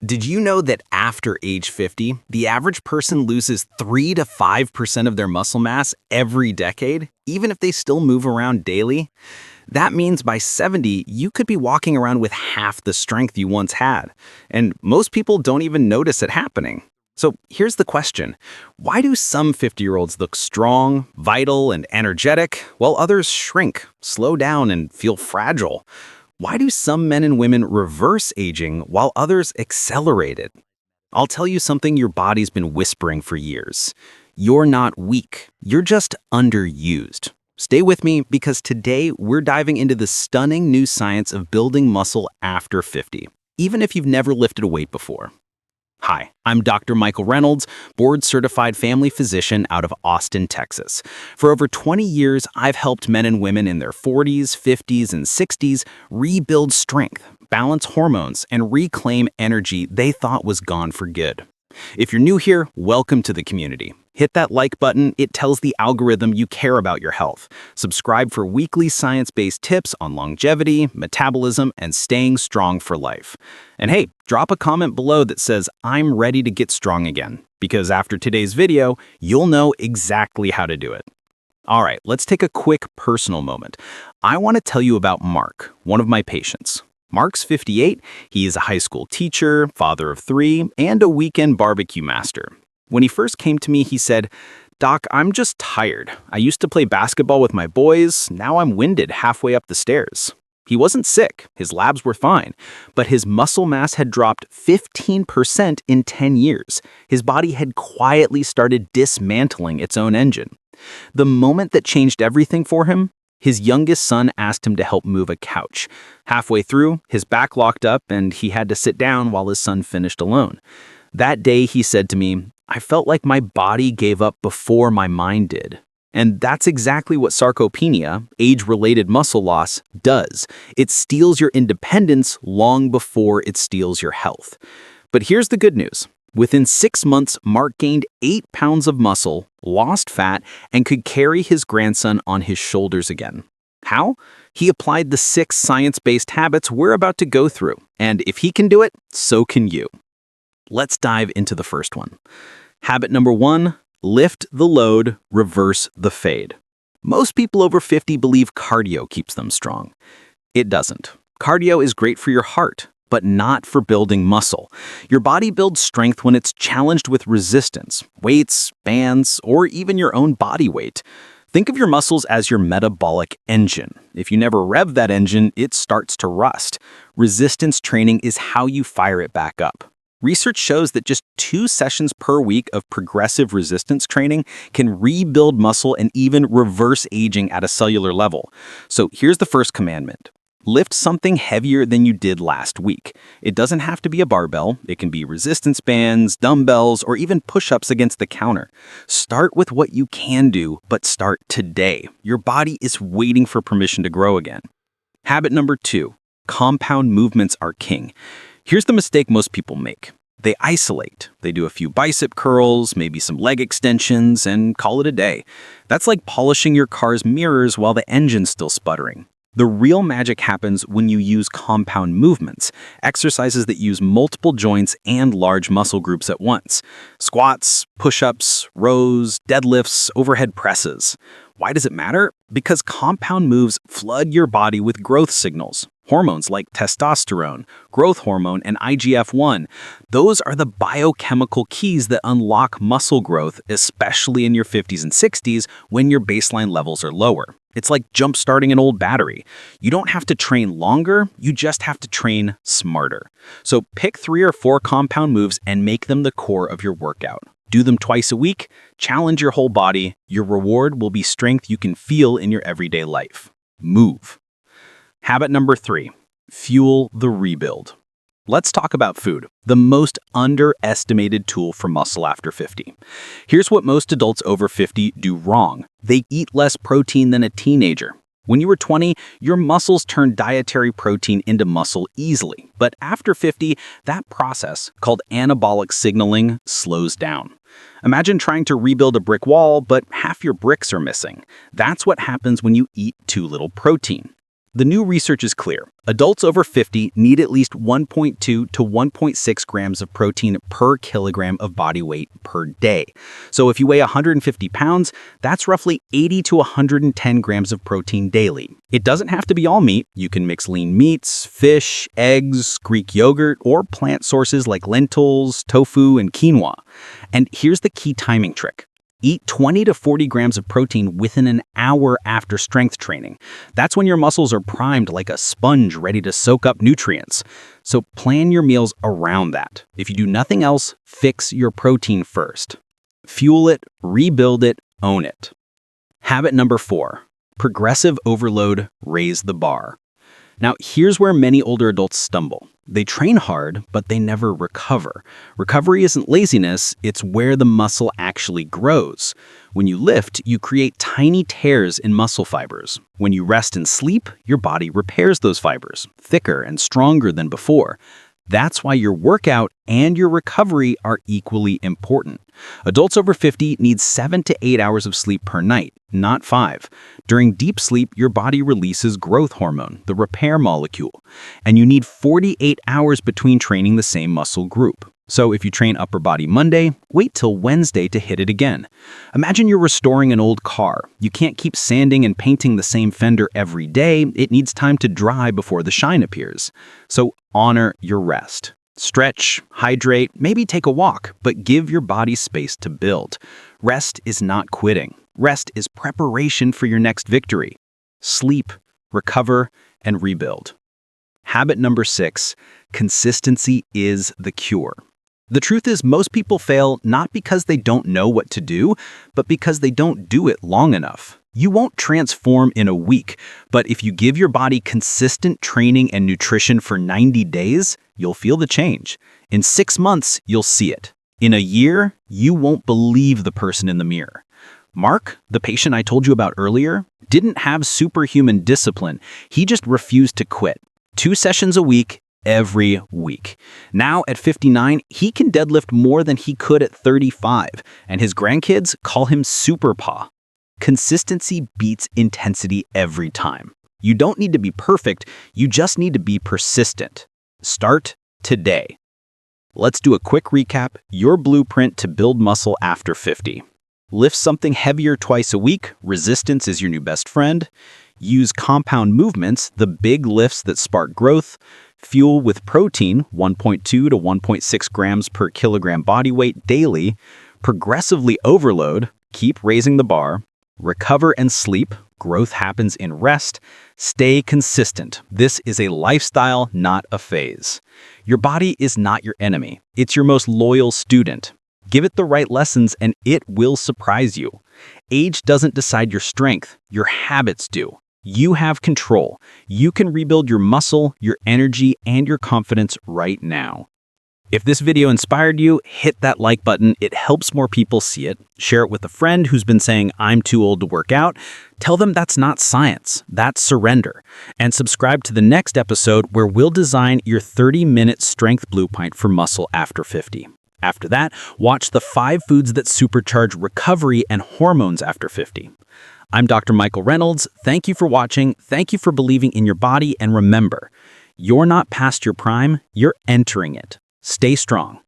Did you know that after age 50, the average person loses 3 to 5% of their muscle mass every decade, even if they still move around daily? That means by 70, you could be walking around with half the strength you once had. And most people don't even notice it happening. So here's the question. Why do some 50-year-olds look strong, vital, and energetic, while others shrink, slow down, and feel fragile? Why do some men and women reverse aging while others accelerate it? I'll tell you something your body's been whispering for years. You're not weak, you're just underused. Stay with me because today we're diving into the stunning new science of building muscle after 50, even if you've never lifted a weight before. Hi, I'm Dr. Michael Reynolds, board-certified family physician out of Austin, Texas. For over 20 years, I've helped men and women in their 40s, 50s, and 60s rebuild strength, balance hormones, and reclaim energy they thought was gone for good. If you're new here, welcome to the community. Hit that like button, it tells the algorithm you care about your health. Subscribe for weekly science-based tips on longevity, metabolism, and staying strong for life. And hey, drop a comment below that says, I'm ready to get strong again, because after today's video, you'll know exactly how to do it. All right, let's take a quick personal moment. I want to tell you about Mark, one of my patients. Mark's 58, he is a high school teacher, father of 3, and a weekend barbecue master. When he first came to me, he said, "Doc, I'm just tired. I used to play basketball with my boys, now I'm winded halfway up the stairs." He wasn't sick, his labs were fine, but his muscle mass had dropped 15% in 10 years. His body had quietly started dismantling its own engine. The moment that changed everything for him, his youngest son asked him to help move a couch. Halfway through, his back locked up and he had to sit down while his son finished alone. That day, he said to me, "I felt like my body gave up before my mind did." And that's exactly what sarcopenia, age-related muscle loss, does. It steals your independence long before it steals your health. But here's the good news. Within 6 months, Mark gained 8 pounds of muscle, lost fat, and could carry his grandson on his shoulders again. How? He applied the 6 science-based habits we're about to go through. And if he can do it, so can you. Let's dive into the first one. Habit number 1, lift the load, reverse the fade. Most people over 50 believe cardio keeps them strong. It doesn't. Cardio is great for your heart, but not for building muscle. Your body builds strength when it's challenged with resistance, weights, bands, or even your own body weight. Think of your muscles as your metabolic engine. If you never rev that engine, it starts to rust. Resistance training is how you fire it back up. Research shows that just 2 sessions per week of progressive resistance training can rebuild muscle and even reverse aging at a cellular level. So here's the first commandment. Lift something heavier than you did last week. It doesn't have to be a barbell. It can be resistance bands, dumbbells, or even push-ups against the counter. Start with what you can do, but start today. Your body is waiting for permission to grow again. Habit number 2, compound movements are king. Here's the mistake most people make. They isolate. They do a few bicep curls, maybe some leg extensions, and call it a day. That's like polishing your car's mirrors while the engine's still sputtering. The real magic happens when you use compound movements, exercises that use multiple joints and large muscle groups at once. Squats, push-ups, rows, deadlifts, overhead presses. Why does it matter? Because compound moves flood your body with growth signals. Hormones like testosterone, growth hormone, and IGF-1. Those are the biochemical keys that unlock muscle growth, especially in your 50s and 60s when your baseline levels are lower. It's like jump-starting an old battery. You don't have to train longer, you just have to train smarter. So pick 3 or 4 compound moves and make them the core of your workout. Do them twice a week, challenge your whole body. Your reward will be strength you can feel in your everyday life. Move. Habit number 3, fuel the rebuild. Let's talk about food, the most underestimated tool for muscle after 50. Here's what most adults over 50 do wrong. They eat less protein than a teenager. When you were 20, your muscles turned dietary protein into muscle easily. But after 50, that process, called anabolic signaling, slows down. Imagine trying to rebuild a brick wall, but half your bricks are missing. That's what happens when you eat too little protein. The new research is clear. Adults over 50 need at least 1.2 to 1.6 grams of protein per kilogram of body weight per day. So if you weigh 150 pounds, that's roughly 80 to 110 grams of protein daily. It doesn't have to be all meat. You can mix lean meats, fish, eggs, Greek yogurt, or plant sources like lentils, tofu, and quinoa. And here's the key timing trick. Eat 20 to 40 grams of protein within an hour after strength training. That's when your muscles are primed like a sponge ready to soak up nutrients. So plan your meals around that. If you do nothing else, fix your protein first. Fuel it, rebuild it, own it. Habit number 4, progressive overload, raise the bar. Now, here's where many older adults stumble. They train hard, but they never recover. Recovery isn't laziness, it's where the muscle actually grows. When you lift, you create tiny tears in muscle fibers. When you rest and sleep, your body repairs those fibers, thicker and stronger than before. That's why your workout and your recovery are equally important. Adults over 50 need 7 to 8 hours of sleep per night, not 5. During deep sleep, your body releases growth hormone, the repair molecule, and you need 48 hours between training the same muscle group. So if you train upper body Monday, wait till Wednesday to hit it again. Imagine you're restoring an old car. You can't keep sanding and painting the same fender every day. It needs time to dry before the shine appears. So honor your rest. Stretch, hydrate, maybe take a walk, but give your body space to build. Rest is not quitting. Rest is preparation for your next victory. Sleep, recover, and rebuild. Habit number 6, consistency is the cure. The truth is, most people fail not because they don't know what to do, but because they don't do it long enough. You won't transform in a week, but if you give your body consistent training and nutrition for 90 days, you'll feel the change. In 6 months, you'll see it. In a year, you won't believe the person in the mirror. Mark, the patient I told you about earlier, didn't have superhuman discipline. He just refused to quit. 2 sessions a week, every week. Now at 59, he can deadlift more than he could at 35, and his grandkids call him Super Pa. Consistency beats intensity every time. You don't need to be perfect, you just need to be persistent. Start today. Let's do a quick recap, your blueprint to build muscle after 50. Lift something heavier twice a week, resistance is your new best friend. Use compound movements, the big lifts that spark growth. Fuel with protein, 1.2 to 1.6 grams per kilogram body weight daily. Progressively overload, keep raising the bar. Recover and sleep, growth happens in rest. Stay consistent. This is a lifestyle, not a phase. Your body is not your enemy. It's your most loyal student. Give it the right lessons and it will surprise you. Age doesn't decide your strength, your habits do. You have control. You can rebuild your muscle, your energy, and your confidence right now. If this video inspired you, hit that like button. It helps more people see it. Share it with a friend who's been saying, I'm too old to work out. Tell them that's not science, that's surrender. And subscribe to the next episode where we'll design your 30-minute strength blueprint for muscle after 50. After that, watch the 5 foods that supercharge recovery and hormones after 50. I'm Dr. Michael Reynolds. Thank you for watching. Thank you for believing in your body. And remember, you're not past your prime, you're entering it. Stay strong.